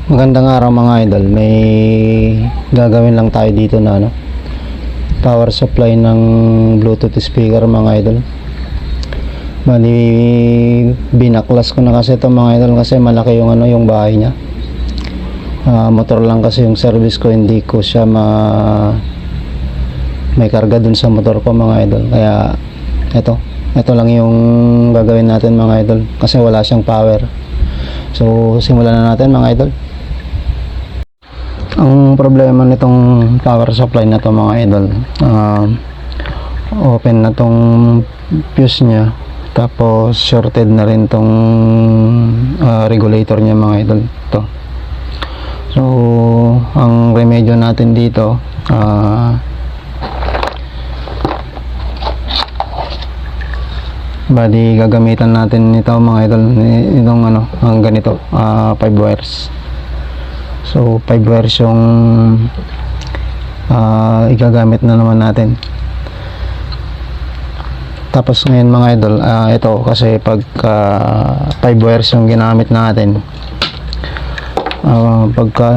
Magandang araw mga idol. May gagawin lang tayo dito na power supply ng Bluetooth speaker mga idol. Bali binaklas ko na kasi ito mga idol kasi malaki yung yung bahay niya. Motor lang kasi yung service ko, hindi ko siya may karga dun sa motor ko mga idol. Kaya ito lang yung gagawin natin mga idol kasi wala siyang power. So simulan na natin mga idol. Ang problema nitong power supply na to mga idol, open na tong fuse nya, tapos shorted na rin tong regulator nya mga idol to. So ang remedyo natin dito, bali gagamitan natin ito mga idol, itong ang ganito, 5 wires. So 5 wires yung igagamit na naman natin. Tapos ngayon mga idol, ito kasi pagka 5 wires yung ginamit natin, pagka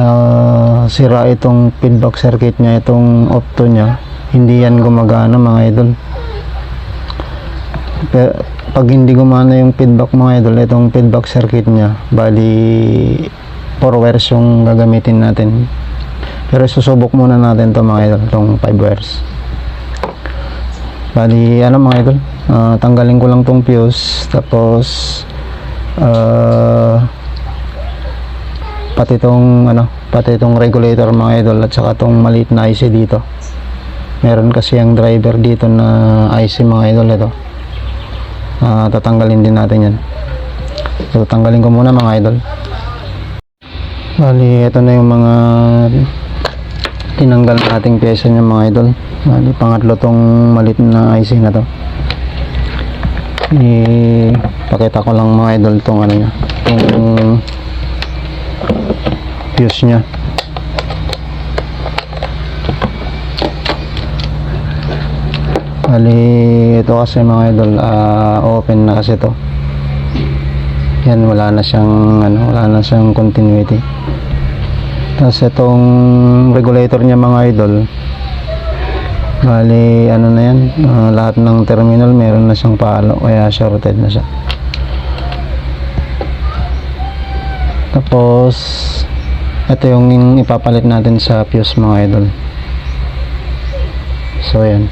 sira itong feedback circuit nya, itong opto nya, hindi yan gumagana mga idol. Pero pag hindi gumana yung feedback mga idol, itong feedback circuit nya, bali 4 wires yung gagamitin natin. Pero susubok muna natin to mga idol, itong 5 wires. Bali mga idol, tanggalin ko lang tong fuse, tapos pati itong regulator mga idol, at saka itong maliit na IC dito. Meron kasi ang driver dito na IC mga idol, ito tatanggalin din natin yan. So tanggalin ko muna mga idol. Bali ito na yung mga tinanggal nating pyesa niya mga idol. Bali pangatlo tong maliit na IC na to. Pakita ko lang mga idol tong niya, tong fuse nya. Bali ito kasi mga idol, open na kasi to. Yan, wala na siyang continuity. Tapos itong regulator niya mga idol, bali na yan, lahat ng terminal meron na siyang palo, kaya shorted na siya. Tapos ito yung ipapalit natin sa fuse mga idol. So yan.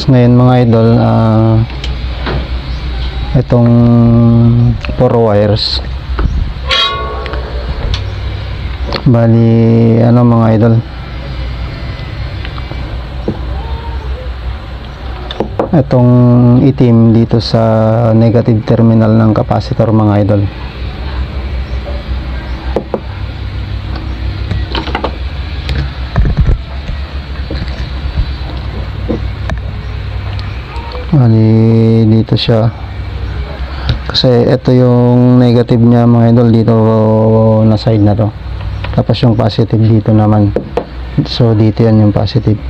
Ngayon mga idol, itong 4 wires, bali mga idol, itong itim dito sa negative terminal ng capacitor mga idol. Bali dito siya kasi ito yung negative niya mga idol, dito na side na to, tapos yung positive dito naman. So dito yan yung positive.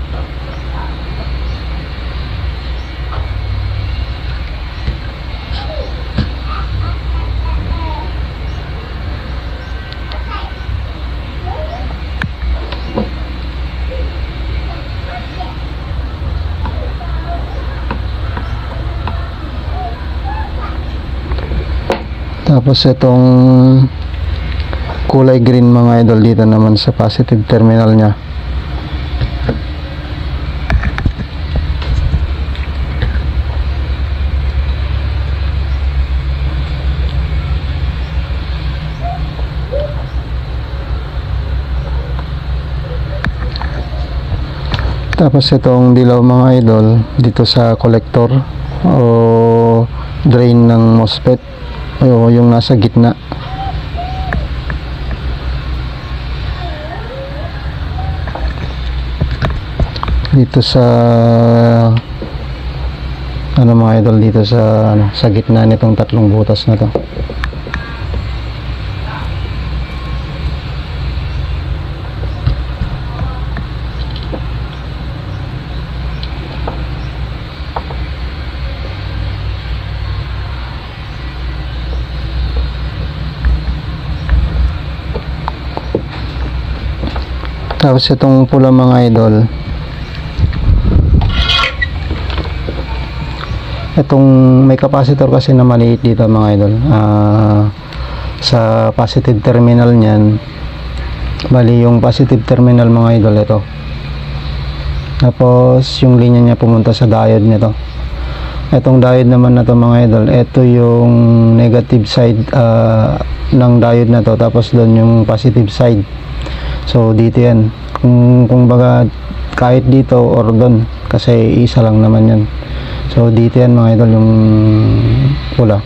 Tapos itong kulay green mga idol, dito naman sa positive terminal nya. Tapos itong dilaw mga idol, dito sa collector o drain ng MOSFET, o yung nasa gitna. Dito sa mga idol, dito sa gitna nitong tatlong butas na to. Tapos itong pula mga idol, itong may capacitor kasi na maliit dito mga idol, sa positive terminal niyan. Bali yung positive terminal mga idol ito, tapos yung linya niya pumunta sa diode nito. Itong diode naman na to mga idol, ito yung negative side ng diode na to, tapos doon yung positive side. So dito yan, kung baga kahit dito or doon, kasi isa lang naman yan. So dito yan mga idol yung pula.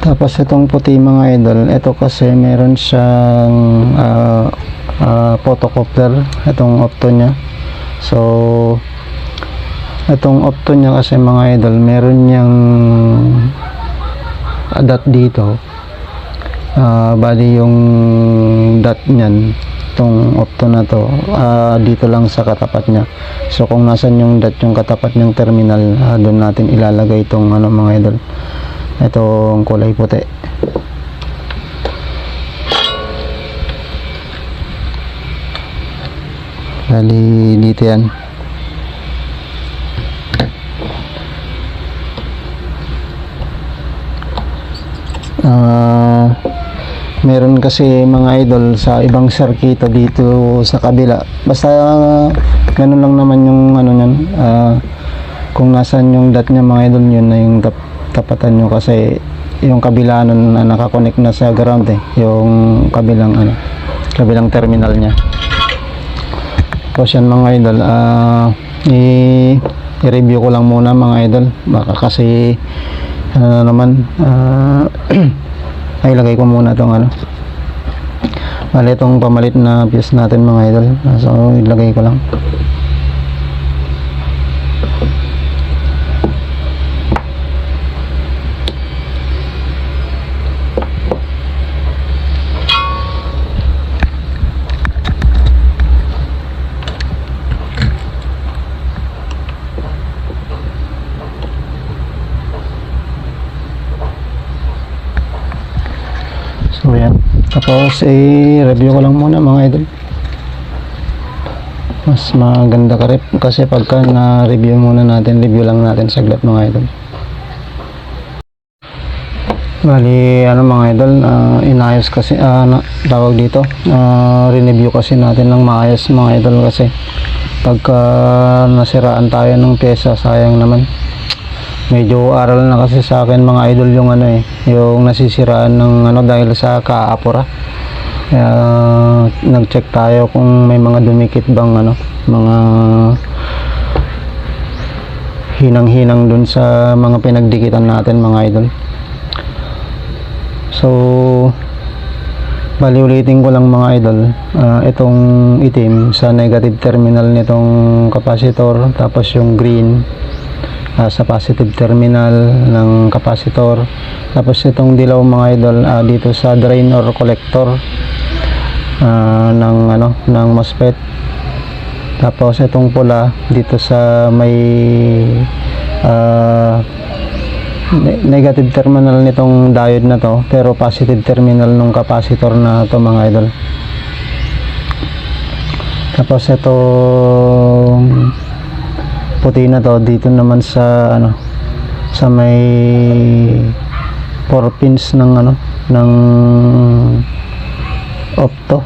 Tapos itong puti mga idol, ito kasi meron siyang photocoupler, itong opto nya. So itong opto nya kasi mga idol, meron niyang dot dito. Bali yung dot nyan, itong opto na to, dito lang sa katapat nya. So kung nasan yung dot, yung katapat ng terminal, doon natin ilalagay itong ano mga idol, itong kulay puti. Bali dito yan. Meron kasi mga idol sa ibang circuito dito sa kabila, basta ganun lang naman yung ano nyan, kung nasan yung dot nya mga idol, yun na yung tapatan nyo, kasi yung kabila nun nakakonect na sa ground yung kabilang kabilang terminal nya. Tapos yan mga idol, i-review ko lang muna mga idol, baka kasi naman ay lagay ko muna itong bali itong pamalit na fuse natin mga idol, so ilagay ko lang. So yan, tapos i-review ko lang muna mga idol, mas maganda ka rin kasi pagka na-review muna natin, review lang natin saglit mga idol. Bali mga idol, inayos kasi tawag dito, re-review kasi natin ng maayos mga idol, kasi pagka nasiraan tayo ng pyesa, sayang naman. Medyo aral na kasi sa akin mga idol yung yung nasisiraan ng dahil sa kaapura. Kaya nag-check tayo kung may mga dumikit bang mga hinang-hinang dun sa mga pinagdikitan natin mga idol. So bali ulitin ko lang mga idol, itong itim sa negative terminal nitong capacitor, tapos yung green sa positive terminal ng capacitor, tapos itong dilaw mga idol dito sa drain or collector ng MOSFET, tapos itong pula dito sa may negative terminal nitong diode na to, pero positive terminal ng capacitor na to mga idol. Tapos itong puti na to dito naman sa sa may 4 pins ng ng opto,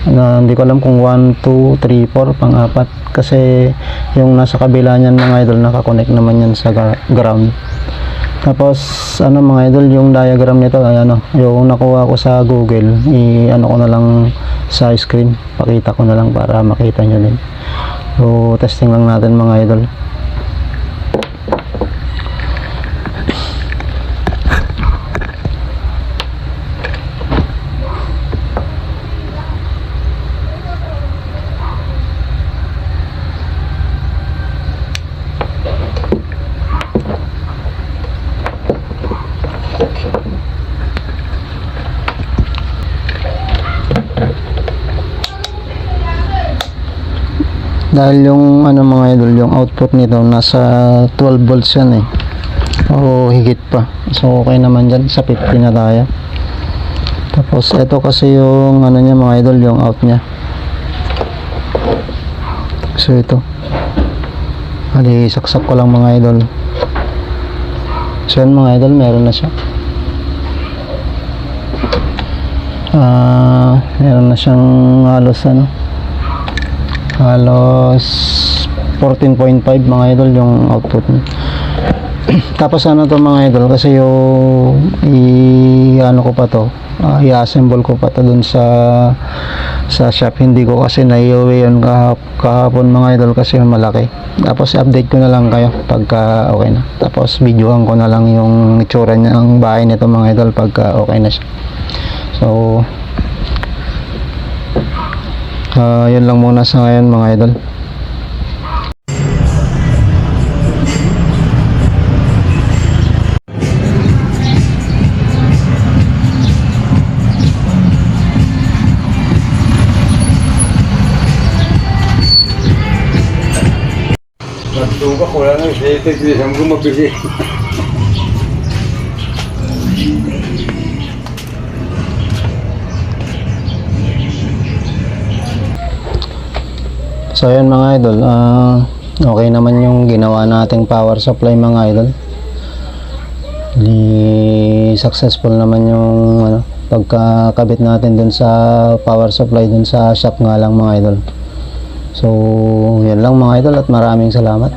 na hindi ko alam kung 1, 2, 3, 4 pang-apat, kasi yung nasa kabila niyan mga idol nakakonect naman yan sa ground. Tapos ano mga idol, yung diagram nito ay ano, yung nakuha ko sa Google, ano ko na lang sa screen, pakita ko na lang para makita nyo din. So testing lang natin mga idol. Dahil yung ano mga idol, yung output nito nasa 12 volts yan eh, o higit pa. So okay naman dyan, sa 50 na tayo. Tapos ito kasi yung ano niya mga idol, yung out nya. So ito, hali saksak ko lang mga idol. So yan mga idol, meron na siya. Meron na siyang halos 14.5 mga idol yung output niya. Tapos ano to mga idol, kasi yung ano ko pa to, i-assemble ko pa to dun sa shop. Hindi ko kasi naiuwi yun kahapon mga idol kasi malaki. Tapos update ko na lang kayo pagka okay na. Tapos videohan ko na lang yung itsura niya, ang bahay nito mga idol, pagka okay na siya. So yun lang muna sa ngayon mga idol. Magtuka ko lang ang sete, isang gumapili. So yun mga idol, okay naman yung ginawa nating power supply mga idol. Successful naman yung ano, pagkakabit natin dun sa power supply dun sa shop nga lang mga idol. So yun lang mga idol, at maraming salamat.